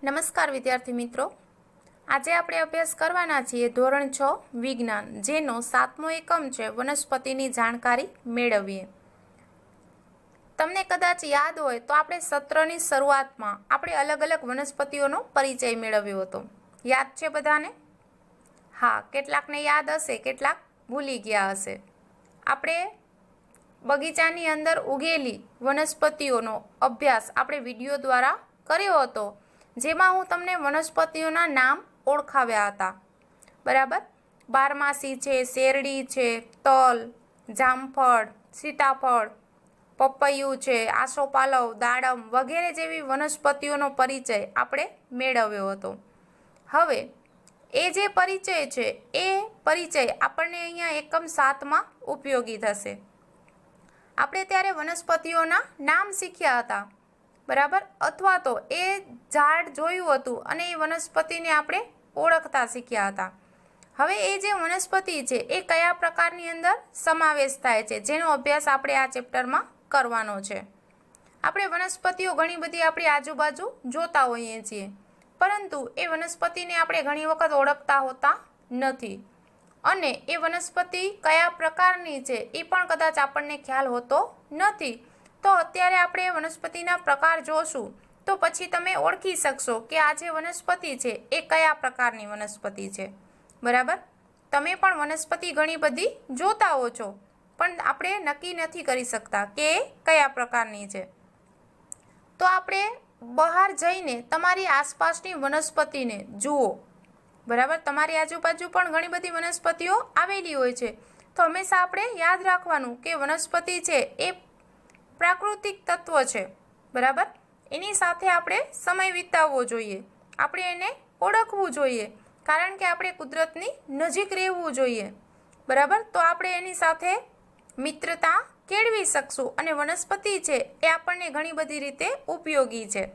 નમસ્કાર વિદ્યાર્થી મિત્રો, આજે આપણે અભ્યાસ કરવાના છીએ ધોરણ 6 વિજ્ઞાન, જેનો 7મો એકમ છે વનસ્પતિની જાણકારી મેળવીએ. તમને કદાચ યાદ હોય તો આપણે સત્રની શરૂઆતમાં આપણે અલગ અલગ વનસ્પતિઓનો પરિચય મેળવ્યો હતો. યાદ છે બધાને? હા, કેટલાકને યાદ હશે, કેટલાક ભૂલી ગયા હશે. આપણે બગીચાની અંદર ઉગેલી વનસ્પતિઓનો અભ્યાસ આપણે વિડીયો દ્વારા કર્યો હતો, જેમાં હું તમને વનસ્પતિઓના નામ ઓળખાવ્યા હતા. બરાબર? બારમાસી છે, શેરડી છે, તલ, જામફળ, સીતાફળ, પપૈયું છે, આસોપાલવ, દાડમ વગેરે જેવી વનસ્પતિઓનો પરિચય આપણે મેળવ્યો હતો. હવે એ જે પરિચય છે એ પરિચય આપણને અહીંયા એકમ 7માં ઉપયોગી થશે. આપણે ત્યારે વનસ્પતિઓના નામ શીખ્યા હતા, બરાબર? અથવા તો એ ઝાડ જોયું હતું અને એ વનસ્પતિને આપણે ઓળખતા શીખ્યા હતા. હવે એ જે વનસ્પતિ છે એ કયા પ્રકારની અંદર સમાવેશ થાય છે, જેનો અભ્યાસ આપણે આ ચેપ્ટરમાં કરવાનો છે. આપણે વનસ્પતિઓ ઘણી બધી આપણી આજુબાજુ જોતા હોઈએ છીએ, પરંતુ એ વનસ્પતિને આપણે ઘણી વખત ઓળખતા હોતા નથી, અને એ વનસ્પતિ કયા પ્રકારની છે એ પણ કદાચ આપણને ખ્યાલ હોતો નથી. તો અત્યારે આપણે વનસ્પતિના પ્રકાર જોશું તો પછી તમે ઓળખી શકશો કે આ જે વનસ્પતિ છે એ કયા પ્રકારની વનસ્પતિ છે. બરાબર? તમે પણ વનસ્પતિ ઘણી બધી જોતા હો છો, પણ આપણે નક્કી નથી કરી શકતા કે એ કયા પ્રકારની છે. તો આપણે બહાર જઈને તમારી આસપાસની વનસ્પતિને જુઓ. બરાબર? તમારી આજુબાજુ પણ ઘણી બધી વનસ્પતિઓ આવેલી હોય છે. તો હંમેશા આપણે યાદ રાખવાનું કે વનસ્પતિ છે એ પ્રાકૃતિક તત્વ છે. બરાબર? એની સાથે આપણે સમય વિતાવવો જોઈએ, આપણે એને ઓળખવું જોઈએ, કારણ કે આપણે કુદરતની નજીક રહેવું જોઈએ. બરાબર? તો આપણે એની સાથે મિત્રતા કેળવી શકશું, અને વનસ્પતિ છે એ આપણને ઘણી બધી રીતે ઉપયોગી છે.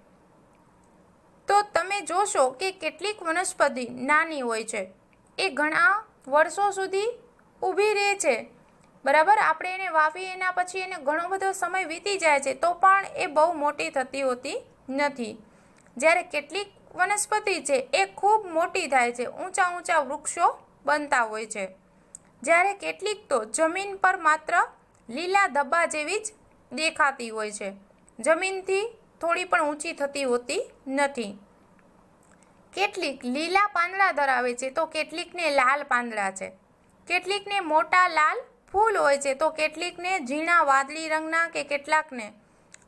તો તમે જોશો કે કેટલીક વનસ્પતિ નાની હોય છે, એ ઘણા વર્ષો સુધી ઊભી રહે છે. બરાબર? આપણે એને વાવી એના પછી એને ઘણો બધો સમય વીતી જાય છે, તો પણ એ બહુ મોટી થતી હોતી નથી. જ્યારે કેટલીક વનસ્પતિ છે એ ખૂબ મોટી થાય છે, ઊંચા ઊંચા વૃક્ષો બનતા હોય છે. જ્યારે કેટલીક તો જમીન પર માત્ર લીલા ધબ્બા જેવી જ દેખાતી હોય છે, જમીનથી થોડી પણ ઊંચી થતી હોતી નથી. કેટલીક લીલા પાંદડા ધરાવે છે તો કેટલીકને લાલ પાંદડા છે. કેટલીકને મોટા લાલ ફૂલ હોય છે તો કેટલીકને ઝીણા વાદળી રંગના કે કેટલાકને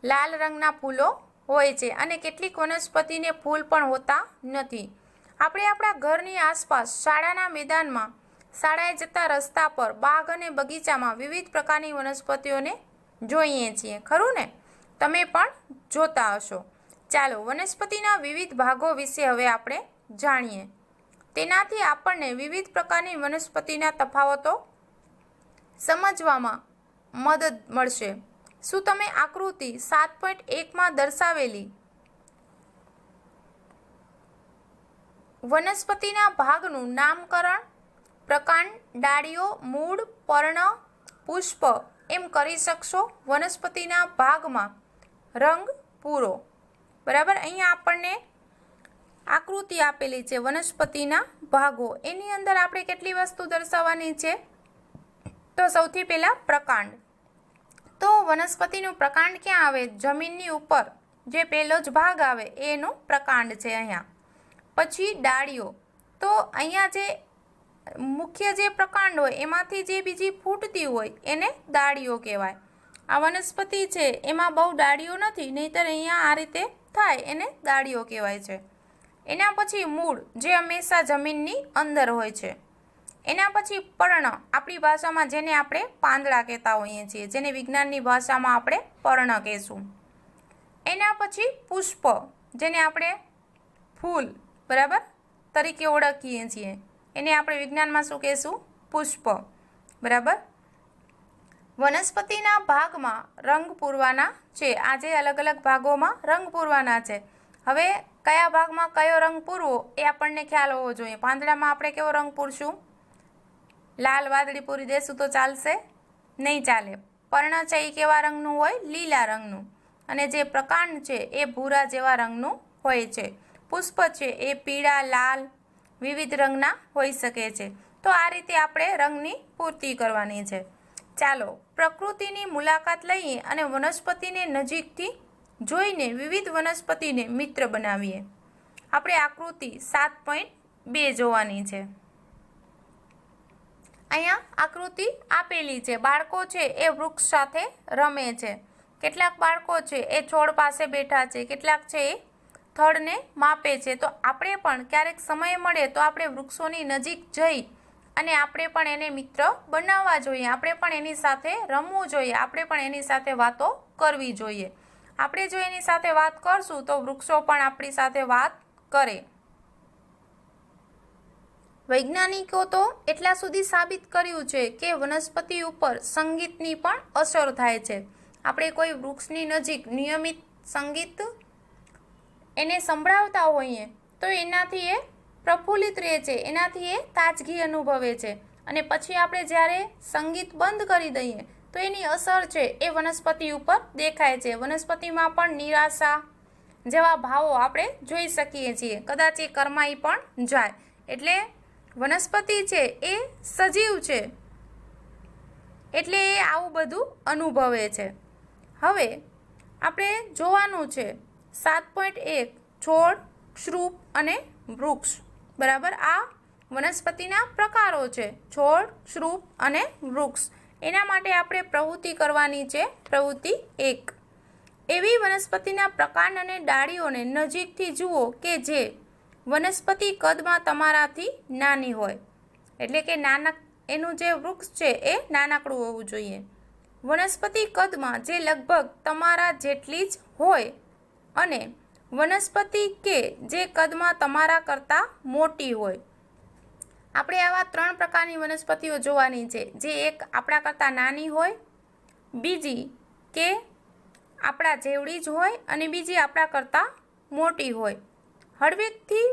લાલ રંગના ફૂલો હોય છે, અને કેટલીક વનસ્પતિને ફૂલ પણ હોતા નથી. આપણે આપણા ઘરની આસપાસ, શાળાના મેદાનમાં, શાળાએ જતા રસ્તા પર, બાગ અને બગીચામાં વિવિધ પ્રકારની વનસ્પતિઓને જોઈએ છીએ, ખરું ને? તમે પણ જોતા હશો. ચાલો, વનસ્પતિના વિવિધ ભાગો વિશે હવે આપણે જાણીએ. તેનાથી આપણને વિવિધ પ્રકારની વનસ્પતિના તફાવતો સમજવામાં મદદ મળશે. શું તમે આકૃતિ 7.1માં દર્શાવેલી વનસ્પતિના ભાગનું નામકરણ પ્રકાંડ, ડાળીઓ, મૂળ, પર્ણ, પુષ્પ એમ કરી શકશો? વનસ્પતિના ભાગમાં રંગ પૂરો. બરાબર? અહીંયા આપણને આકૃતિ આપેલી છે વનસ્પતિના ભાગો. એની અંદર આપણે કેટલી વસ્તુ દર્શાવવાની છે? તો સૌથી પહેલા પ્રકાંડ. તો વનસ્પતિનું પ્રકાંડ ક્યાં આવે? જમીનની ઉપર જે પહેલો જ ભાગ આવે એનું પ્રકાંડ છે અહીંયા. પછી ડાળીઓ. તો અહીંયા જે મુખ્ય જે પ્રકાંડ હોય એમાંથી જે બીજી ફૂટતી હોય એને ડાળીઓ કહેવાય. આ વનસ્પતિ છે એમાં બહુ ડાળીઓ નથી, નહીંતર અહીંયા આ રીતે થાય, એને ડાળીઓ કહેવાય છે. એના પછી મૂળ, જે હંમેશા જમીનની અંદર હોય છે. એના પછી પર્ણ, આપણી ભાષામાં જેને આપણે પાંદડા કહેતા હોઈએ છીએ, જેને વિજ્ઞાનની ભાષામાં આપણે પર્ણ કહેશું. એના પછી પુષ્પ, જેને આપણે ફૂલ, બરાબર, તરીકે ઓળખીએ છીએ, એને આપણે વિજ્ઞાનમાં શું કહેશું? પુષ્પ. બરાબર? વનસ્પતિના ભાગમાં રંગ પૂરવાના છે. આ જે અલગ અલગ ભાગોમાં રંગ પૂરવાના છે. હવે કયા ભાગમાં કયો રંગ પૂરવો એ આપણને ખ્યાલ હોવો જોઈએ. પાંદડામાં આપણે કેવો રંગ પૂરશું? લાલ વાદળી પૂરી દેશું તો ચાલશે? નહીં ચાલે. પર્ણ છે એ કેવા રંગનું હોય? લીલા રંગનું. અને જે પ્રકાંડ છે એ ભૂરા જેવા રંગનું હોય છે. પુષ્પ છે એ પીળા, લાલ વિવિધ રંગના હોઈ શકે છે. તો આ રીતે આપણે રંગની પૂર્તિ કરવાની છે. ચાલો પ્રકૃતિની મુલાકાત લઈએ અને વનસ્પતિને નજીકથી જોઈને વિવિધ વનસ્પતિને મિત્ર બનાવીએ. આપણે આકૃતિ 7.2 જોવાની છે. અહીંયા આકૃતિ આપેલી છે. બાળકો છે એ વૃક્ષ સાથે રમે છે. કેટલાક બાળકો છે એ છોડ પાસે બેઠા છે, કેટલાક છે એ થડને માપે છે. તો આપણે પણ ક્યારેક સમય મળે તો આપણે વૃક્ષોની નજીક જઈ અને આપણે પણ એને મિત્ર બનાવવા જોઈએ. આપણે પણ એની સાથે રમવું જોઈએ. આપણે પણ એની સાથે વાતો કરવી જોઈએ. આપણે જો એની સાથે વાત કરશું તો વૃક્ષો પણ આપણી સાથે વાત કરે. વૈજ્ઞાનિકો તો એટલા સુધી સાબિત કર્યું છે કે વનસ્પતિ ઉપર સંગીતની પણ અસર થાય છે. આપણે કોઈ વૃક્ષની નજીક નિયમિત સંગીત એને સંભળાવતા હોઈએ તો એનાથી એ પ્રફુલ્લિત રહે છે, એનાથી એ તાજગી અનુભવે છે. અને પછી આપણે જ્યારે સંગીત બંધ કરી દઈએ તો એની અસર છે એ વનસ્પતિ ઉપર દેખાય છે. વનસ્પતિમાં પણ નિરાશા જેવા ભાવો આપણે જોઈ શકીએ છીએ. કદાચ એ કરમાઈ પણ જાય. એટલે વનસ્પતિ છે એ સજીવ છે, એટલે એ આવું બધું અનુભવે છે. હવે આપણે જોવાનું છે 7.1 છોડ, શ્રુપ અને વૃક્ષ. બરાબર, આ વનસ્પતિના પ્રકારો છે, છોડ, શ્રુપ અને વૃક્ષ. એના માટે આપણે પ્રવૃત્તિ કરવાની છે. પ્રવૃત્તિ 1. એવી વનસ્પતિના પ્રકાર અને ડાળીઓને નજીકથી જુઓ કે જે વનસ્પતિ કદમાં તમારાથી નાની હોય. એટલે કે એનું જે વૃક્ષ છે એ નાનકડું હોવું જોઈએ. વનસ્પતિ કદમાં જે લગભગ તમારા જેટલી જ હોય અને વનસ્પતિ કે જે કદમાં તમારા કરતાં મોટી હોય. આપણે આવા 3 પ્રકારની વનસ્પતિઓ જોવાની છે. જે એક આપણા કરતાં નાની હોય, બીજી કે આપણા જેવડી જ હોય અને બીજી આપણા કરતાં મોટી હોય. હળવેકથી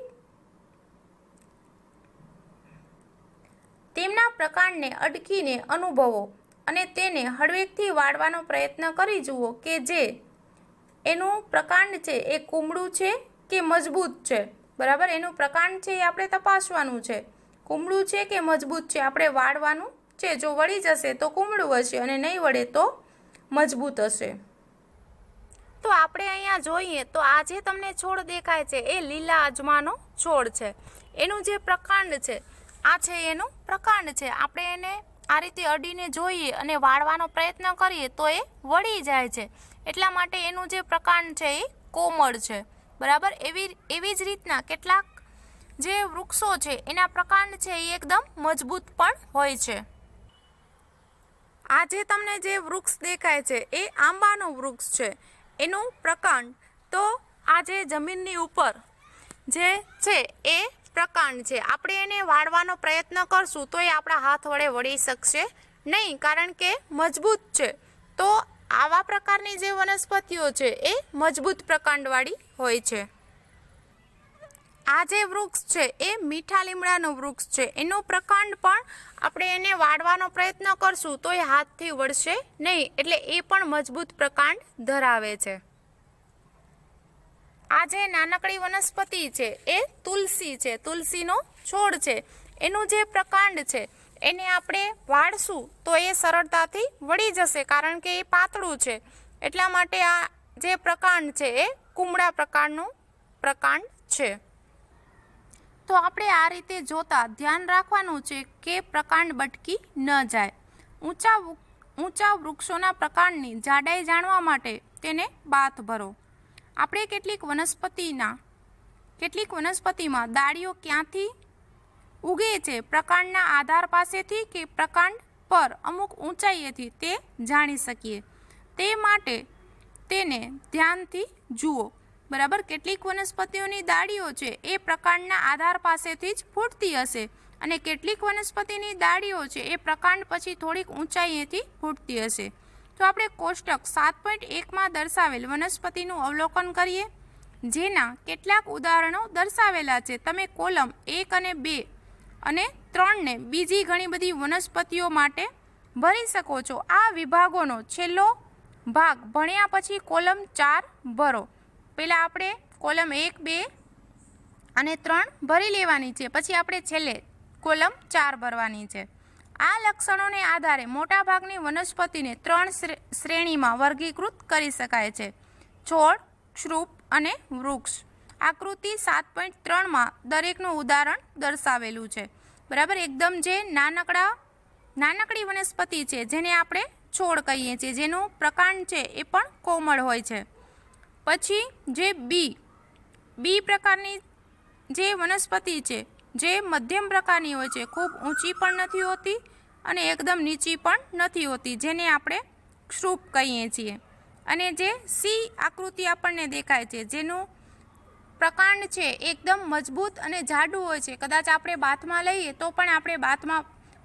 તેમના પ્રકારને અડકીને અનુભવો અને તેને હળવેકથી વાળવાનો પ્રયત્ન કરી જુઓ કે જે એનું પ્રકાંડ છે એ કુમળું છે કે મજબૂત છે. બરાબર, એનું પ્રકાંડ છે એ આપણે તપાસવાનું છે. કુમળું છે કે મજબૂત છે આપણે વાળવાનું છે. જો વળી જશે તો કુમળું હશે અને નહીં વળે તો મજબૂત હશે. તો આપણે અહીંયા જોઈએ તો આ જે તમને છોડ દેખાય છે એ લીલા અજમાનો છોડ છે. એનું જે પ્રકાંડ છે આ છે એનું પ્રકાંડ છે. આપણે એને આ રીતે અડીને જોઈએ અને વાળવાનો પ્રયત્ન કરીએ તો એ વળી જાય છે. એટલા માટે એનું જે પ્રકાંડ છે એ કોમળ છે. બરાબર, એવી જ રીતના કેટલાક જે વૃક્ષો છે એના પ્રકાંડ છે એ એકદમ મજબૂત પણ હોય છે. આ જે તમને જે વૃક્ષ દેખાય છે એ આંબાનું વૃક્ષ છે. એનું પ્રકાંડ તો આ જે જમીનની ઉપર જે છે એ પ્રકાંડ છે. આપણે એને વાળવાનો પ્રયત્ન કરશું તો એ આપણા હાથ વડે વળી શકશે નહીં, કારણ કે મજબૂત છે. તો આવા પ્રકારની જે વનસ્પતિઓ છે એ મજબૂત પ્રકાંડવાળી હોય છે. આ જે વૃક્ષ છે એ મીઠા લીમડાનું વૃક્ષ છે. એનું પ્રકાંડ પણ આપણે એને વાળવાનો પ્રયત્ન કરશું તો એ હાથથી વળશે નહીં, એટલે એ પણ મજબૂત પ્રકાંડ ધરાવે છે. આ જે નાનકડી વનસ્પતિ છે એ તુલસી છે. તુલસીનો છોડ છે. એનું જે પ્રકાંડ છે એને આપણે વાળશું તો એ સરળતાથી વળી જશે, કારણ કે એ પાતળું છે. એટલા માટે આ જે પ્રકાંડ છે એ કુમળા પ્રકારનું પ્રકાંડ છે. તો આપણે આ રીતે જોતા ધ્યાન રાખવાનું છે કે પ્રકાંડ બટકી ન જાય. ઊંચા વૃક્ષોના પ્રકાંડની જાડાઈ જાણવા માટે તેને બાથ ભરો. આપણે કેટલીક વનસ્પતિમાં ડાળીઓ ક્યાંથી ઉગે છે પ્રકાંડના આધાર પાસેથી કે પ્રકાંડ પર અમુક ઊંચાઈએથી તે જાણી શકીએ. તે માટે તેને ધ્યાનથી જુઓ. બરાબર, કેટલીક વનસ્પતિઓની ડાળીઓ છે એ પ્રકાંડના આધાર પાસેથી જ ફૂટતી હશે અને કેટલીક વનસ્પતિની ડાળીઓ છે એ પ્રકાંડ પછી થોડીક ઊંચાઈએથી ફૂટતી હશે. તો આપણે કોષ્ટક 7.1માં દર્શાવેલ વનસ્પતિનું અવલોકન કરીએ, જેના કેટલાક ઉદાહરણો દર્શાવેલા છે. તમે કોલમ 1 અને 2 અને 3ને બીજી ઘણી બધી વનસ્પતિઓ માટે ભરી શકો છો. આ વિભાગોનો છેલ્લો ભાગ ભણ્યા પછી કોલમ 4 ભરો. પહેલાં આપણે કોલમ 1, 2, અને 3 ભરી લેવાની છે. પછી આપણે છેલ્લે કોલમ 4 ભરવાની છે. આ લક્ષણોને આધારે મોટાભાગની વનસ્પતિને 3 શ્રેણીમાં વર્ગીકૃત કરી શકાય છે: છોડ, ક્ષુપ અને વૃક્ષ. આકૃતિ 7.3માં દરેકનું ઉદાહરણ દર્શાવેલું છે. બરાબર, એકદમ જે નાનકડી વનસ્પતિ છે જેને આપણે છોડ કહીએ છીએ, જેનું પ્રકાંડ છે એ પણ કોમળ હોય છે. પછી જે બી પ્રકારની જે વનસ્પતિ છે, જે મધ્યમ પ્રકારની હોય છે, ખૂબ ઊંચી પણ નથી હોતી અને એકદમ નીચી પણ નથી હોતી, જેને આપણે ક્ષુપ કહીએ છીએ. અને જે સી આકૃતિ આપણને દેખાય છે, જેનું પ્રકાંડ છે એકદમ મજબૂત અને જાડું હોય છે. કદાચ આપણે બાથમાં લઈએ તો પણ આપણે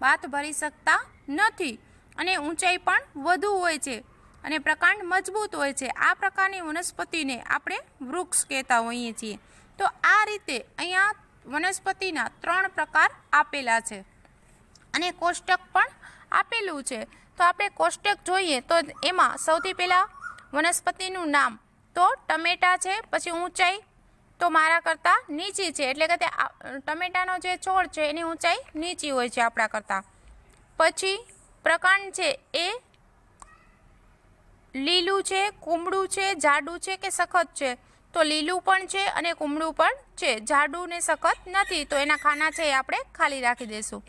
બાથ ભરી શકતા નથી અને ઊંચાઈ પણ વધુ હોય છે અને પ્રકાંડ મજબૂત હોય છે. આ પ્રકારની વનસ્પતિને આપણે વૃક્ષ કહેતા હોઈએ છીએ. તો આ રીતે અહીંયા વનસ્પતિના 3 પ્રકાર આપેલા છે અને કોષ્ટક પણ આપેલું છે. તો આપણે કોષ્ટક જોઈએ તો એમાં સૌથી પહેલાં વનસ્પતિનું નામ તો ટમેટા છે. પછી ઊંચાઈ તો મારા કરતાં નીચી છે, એટલે કે તે ટમેટાનો જે છોડ છે એની ઊંચાઈ નીચી હોય છે આપણા કરતાં. પછી પ્રકાંડ છે એ લીલું છે, કુમળું છે, જાડું છે કે સખત છે? તો લીલું પણ છે અને કુમળું પણ છે, જાડું ને સખત નથી. તો એના ખાના છે એ આપણે ખાલી રાખી દઈશું.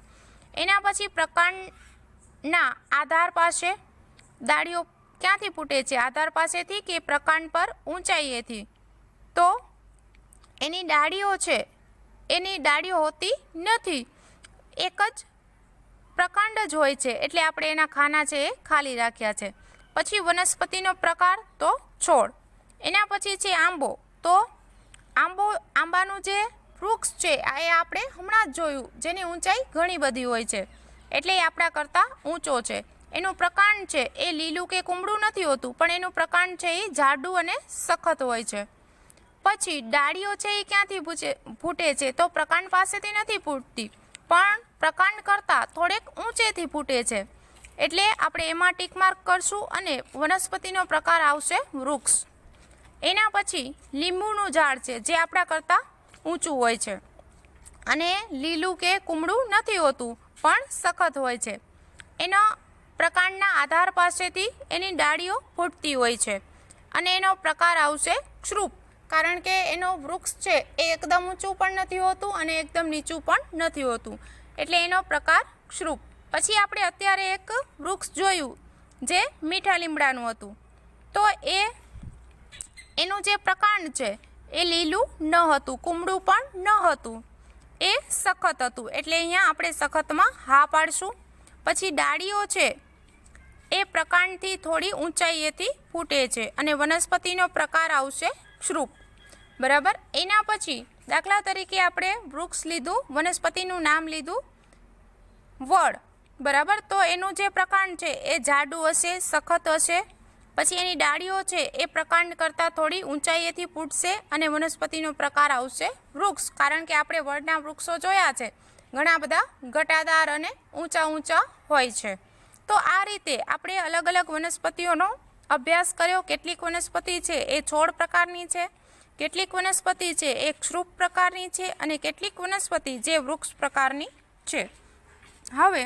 એના પછી પ્રકાંડના આધાર પાસે ડાળીઓ ક્યાંથી ફૂટે છે? આધાર પાસેથી કે પ્રકાંડ પર ઊંચાઈએથી? તો એની ડાળીઓ છે, એની ડાળીઓ હોતી નથી, એક જ પ્રકાંડ જ હોય છે, એટલે આપણે એના ખાના છે એ ખાલી રાખ્યા છે. પછી વનસ્પતિનો પ્રકાર તો છોડ. એના પછી છે આંબો. તો આંબાનું જે વૃક્ષ છે એ આપણે હમણાં જ જોયું, જેની ઊંચાઈ ઘણી બધી હોય છે, એટલે એ આપણા કરતાં ઊંચો છે. એનું પ્રકાંડ છે એ લીલું કે કુમળું નથી હોતું, પણ એનું પ્રકાંડ છે એ જાડું અને સખત હોય છે. પછી ડાળીઓ છે એ ક્યાંથી ફૂટે છે? તો પ્રકાંડ પાસેથી નથી ફૂટતી, પણ પ્રકાંડ કરતાં થોડેક ઊંચેથી ફૂટે છે, એટલે આપણે એમાં ટીક માર્ક કરશું અને વનસ્પતિનો પ્રકાર આવશે વૃક્ષ. એના પછી લીંબુનું ઝાડ છે, જે આપણા કરતાં ઊંચું હોય છે અને લીલું કે કુમળું નથી હોતું, પણ સખત હોય છે. એના પ્રકાંડના આધાર પાસેથી એની ડાળીઓ ફૂટતી હોય છે અને એનો પ્રકાર આવશે ક્ષુપ, કારણ કે એનો વૃક્ષ છે એ એકદમ ઊંચું પણ નથી હોતું અને એકદમ નીચું પણ નથી હોતું, એટલે એનો પ્રકાર ક્ષુપ. પછી આપણે અત્યારે એક વૃક્ષ જોયું જે મીઠા લીમડાનું હતું. તો એનું જે પ્રકાંડ છે એ લીલું ન હતું, કુમળું પણ ન હતું, એ સખત હતું, એટલે અહીંયા આપણે સખતમાં હા પાડશું. પછી ડાળીઓ છે એ પ્રકાંડથી થોડી ઊંચાઈએથી ફૂટે છે અને વનસ્પતિનો પ્રકાર આવશે ક્ષુપ. બરાબર. એના પછી દાખલા તરીકે આપણે વૃક્ષ લીધું, વનસ્પતિનું નામ લીધું વડ. બરાબર. તો એનું જે પ્રકાંડ છે એ જાડું હશે, સખત હશે. પછી એની ડાળીઓ છે એ પ્રકાંડ કરતાં થોડી ઊંચાઈએથી ફૂટશે અને વનસ્પતિનો પ્રકાર આવશે વૃક્ષ, કારણ કે આપણે વડના વૃક્ષો જોયા છે, ઘણા બધા ઘટાદાર અને ઊંચા હોય છે. તો આ રીતે આપણે અલગ અલગ વનસ્પતિઓનો અભ્યાસ કર્યો. કેટલીક વનસ્પતિ છે એ છોડ પ્રકારની છે, કેટલીક વનસ્પતિ છે એ ક્ષુપ પ્રકારની છે અને કેટલીક વનસ્પતિ જે વૃક્ષ પ્રકારની છે. હવે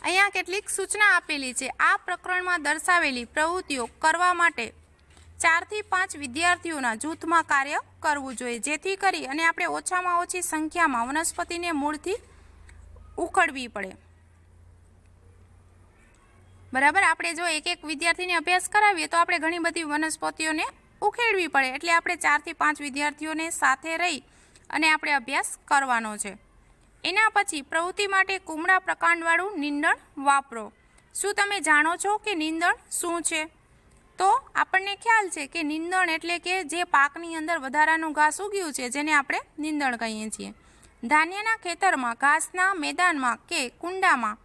અહીંયા કેટલીક સૂચના આપેલી છે. આ પ્રકરણમાં દર્શાવેલી પ્રવૃત્તિઓ કરવા માટે 4 થી 5 વિદ્યાર્થીઓના જૂથમાં કાર્ય કરવું જોઈએ, જેથી કરી અને આપણે ઓછામાં ઓછી સંખ્યામાં વનસ્પતિને મૂળથી ઉખડવી પડે. બરાબર. આપણે જો એક વિદ્યાર્થીને અભ્યાસ કરાવીએ તો આપણે ઘણી બધી વનસ્પતિઓને ઉખેડવી પડે, એટલે આપણે 4 થી 5 વિદ્યાર્થીઓને સાથે રહી અને આપણે અભ્યાસ કરવાનો છે. એના પછી પ્રવૃત્તિ માટે કુમળા પ્રકાંડવાળું નીંદણ વાપરો. શું તમે જાણો છો કે નીંદણ શું છે? તો આપણને ખ્યાલ છે કે નીંદણ એટલે કે જે પાકની અંદર વધારાનું ઘાસ ઉગ્યું છે, જેને આપણે નીંદણ કહીએ છીએ. ધાન્યના ખેતરમાં, ઘાસના મેદાનમાં કે કુંડામાં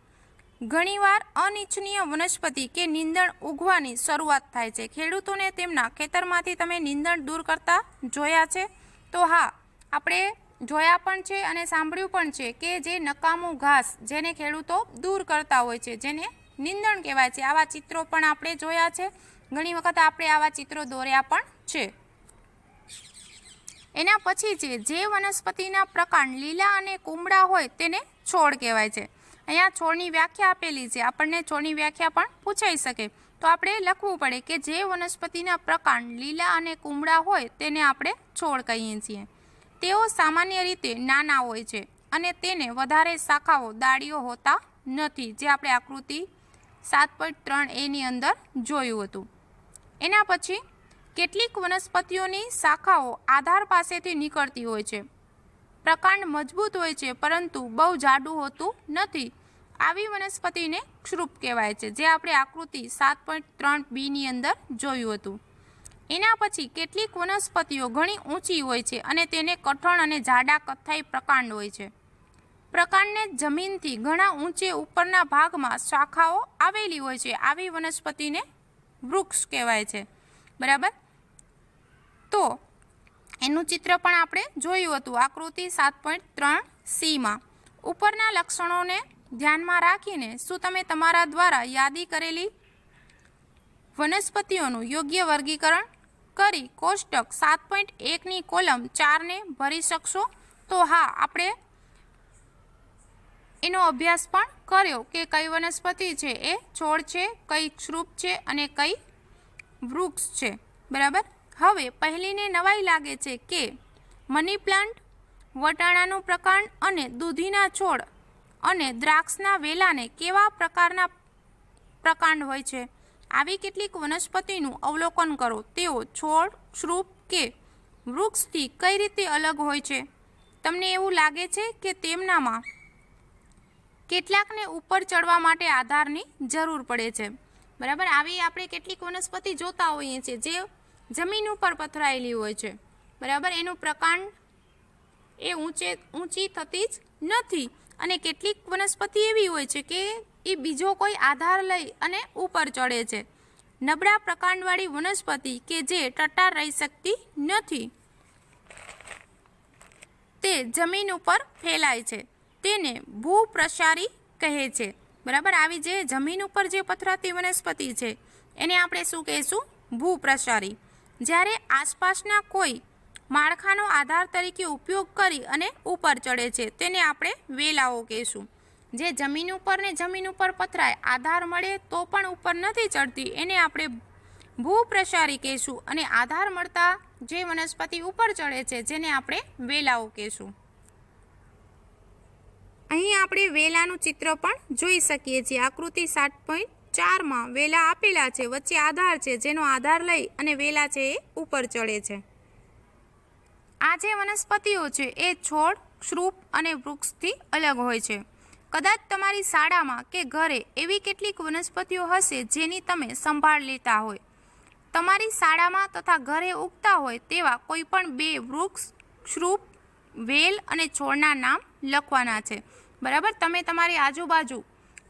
ઘણીવાર અનિચ્છનીય વનસ્પતિ કે નીંદણ ઉગવાની શરૂઆત થાય છે. ખેડૂતોને તેમના ખેતરમાંથી તમે નીંદણ દૂર કરતા જોયા છે? તો હા, આપણે જોયા પણ છે અને સાંભળ્યું પણ છે કે જે નકામું ઘાસ જેને ખેડૂતો દૂર કરતા હોય છે, જેને નીંદણ કહેવાય છે. આવા ચિત્રો પણ આપણે જોયા છે, ઘણી વખત આપણે આવા ચિત્રો દોર્યા પણ છે. એના પછી છે જે વનસ્પતિના પ્રકાંડ લીલા અને કુમળા હોય તેને છોડ કહેવાય છે. અહીંયા છોડની વ્યાખ્યા આપેલી છે, આપણને છોડની વ્યાખ્યા પણ પૂછાઈ શકે તો આપણે લખવું પડે કે જે વનસ્પતિના પ્રકાંડ લીલા અને કુમળા હોય તેને આપણે છોડ કહીએ છીએ. તેઓ સામાન્ય રીતે નાના હોય છે અને તેને વધારે શાખાઓ દાળીઓ હોતા નથી, જે આપણે આકૃતિ 7.3a ની અંદર જોયું હતું. એના પછી કેટલીક વનસ્પતિઓની શાખાઓ આધાર પાસેથી નીકળતી હોય છે. પ્રકાંડ મજબૂત હોય છે પરંતુ બહુ જાડું હોતું નથી. આવી વનસ્પતિને ક્ષુપ કહેવાય છે, જે આપણે આકૃતિ 7.3b ની અંદર જોયું હતું. એના પછી કેટલીક વનસ્પતિઓ ઘણી ઊંચી હોય છે અને તેને કઠણ અને જાડા કથ્થાઈ પ્રકાંડ હોય છે. પ્રકાંડને જમીનથી ઘણા ઊંચે ઉપરના ભાગમાં શાખાઓ આવેલી હોય છે. આવી વનસ્પતિને વૃક્ષ કહેવાય છે. બરાબર, તો એનું ચિત્ર પણ આપણે જોયું હતું આકૃતિ 7.3c માં. ઉપરના લક્ષણોને ધ્યાનમાં રાખીને શું તમે તમારા દ્વારા યાદી કરેલી વનસ્પતિઓનું યોગ્ય વર્ગીકરણ કરી કોષ્ટક 7.1 ની કોલમ 4 ને ભરી શકશો? તો હા, આપણે એનો અભ્યાસ પણ કર્યો કે કઈ વનસ્પતિ છે એ છોડ છે, કઈ ક્ષુપ છે અને કઈ વૃક્ષ છે. બરાબર, હવે પહેલીને નવાઈ લાગે છે કે મની પ્લાન્ટ, વટાણાનું પ્રકાંડ અને દૂધીના છોડ અને દ્રાક્ષના વેલાને કેવા પ્રકારના પ્રકાંડ હોય છે. આવી કેટલીક વનસ્પતિનું અવલોકન કરો. તેઓ છોડ, ક્ષુપ કે વૃક્ષથી કઈ રીતે અલગ હોય છે. તમને એવું લાગે છે કે તેમનામાં કેટલાકને ઉપર ચડવા માટે આધારની જરૂર પડે છે. બરાબર, આવી આપણે કેટલીક વનસ્પતિ જોતા હોઈએ છીએ જે જમીન ઉપર પથરાયેલી હોય છે. બરાબર, એનું પ્રકાંડ એ ઊંચી થતી જ નથી અને કેટલીક વનસ્પતિ એવી હોય છે કે એ બીજો કોઈ આધાર લઈ અને ઉપર ચડે છે. નબળા પ્રકાંડવાળી વનસ્પતિ કે જે ટટ્ટાર રહી શકતી નથી, તે જમીન ઉપર ફેલાય છે, તેને ભૂપ્રસારી કહે છે. બરાબર, આવી જે જમીન ઉપર જે પથરાતી વનસ્પતિ છે એને આપણે શું કહીશું? ભૂપ્રસારી. જ્યારે આસપાસના કોઈ માળખાનો આધાર તરીકે ઉપયોગ કરી અને ઉપર ચડે છે તેને આપણે વેલાઓ કહીશું. જે જમીન ઉપર પથરાય, આધાર મળે તો પણ ઉપર નથી ચડતી, એને આપણે ભૂપ્રસારી કહીશું. અને આધાર મળતા જે વનસ્પતિ ઉપર ચડે છે જેને આપણે વેલાઓ કહીશું. અહીં આપણે વેલાનું ચિત્ર પણ જોઈ શકીએ છીએ. આકૃતિ 7.4 માં વેલા આપેલા છે, વચ્ચે આધાર છે જેનો આધાર લઈ અને વેલા છે એ ઉપર ચડે છે. આ જે વનસ્પતિઓ છે એ છોડ, ક્ષુપ અને વૃક્ષથી અલગ હોય છે. કદાચ તમારી શાળામાં કે ઘરે એવી કેટલીક વનસ્પતિઓ હશે જેની તમે સંભાળ લેતા હોય. તમારી શાળામાં તથા ઘરે ઉગતા હોય તેવા કોઈ પણ 2 વૃક્ષ, ક્ષુપ, વેલ અને છોડના નામ લખવાના છે. બરાબર, તમે તમારી આજુબાજુ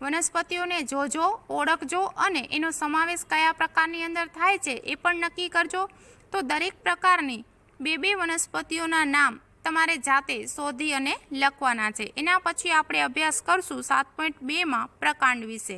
વનસ્પતિઓને જોજો, ઓળખજો અને એનો સમાવેશ કયા પ્રકારની અંદર થાય છે એ પણ નક્કી કરજો. તો દરેક પ્રકારની 2 વનસ્પતિઓના નામ તમારે જાતે શોધી અને લખવાના છે. એના પછી આપણે અભ્યાસ કરશું 7.2 માં પ્રકાંડ વિશે.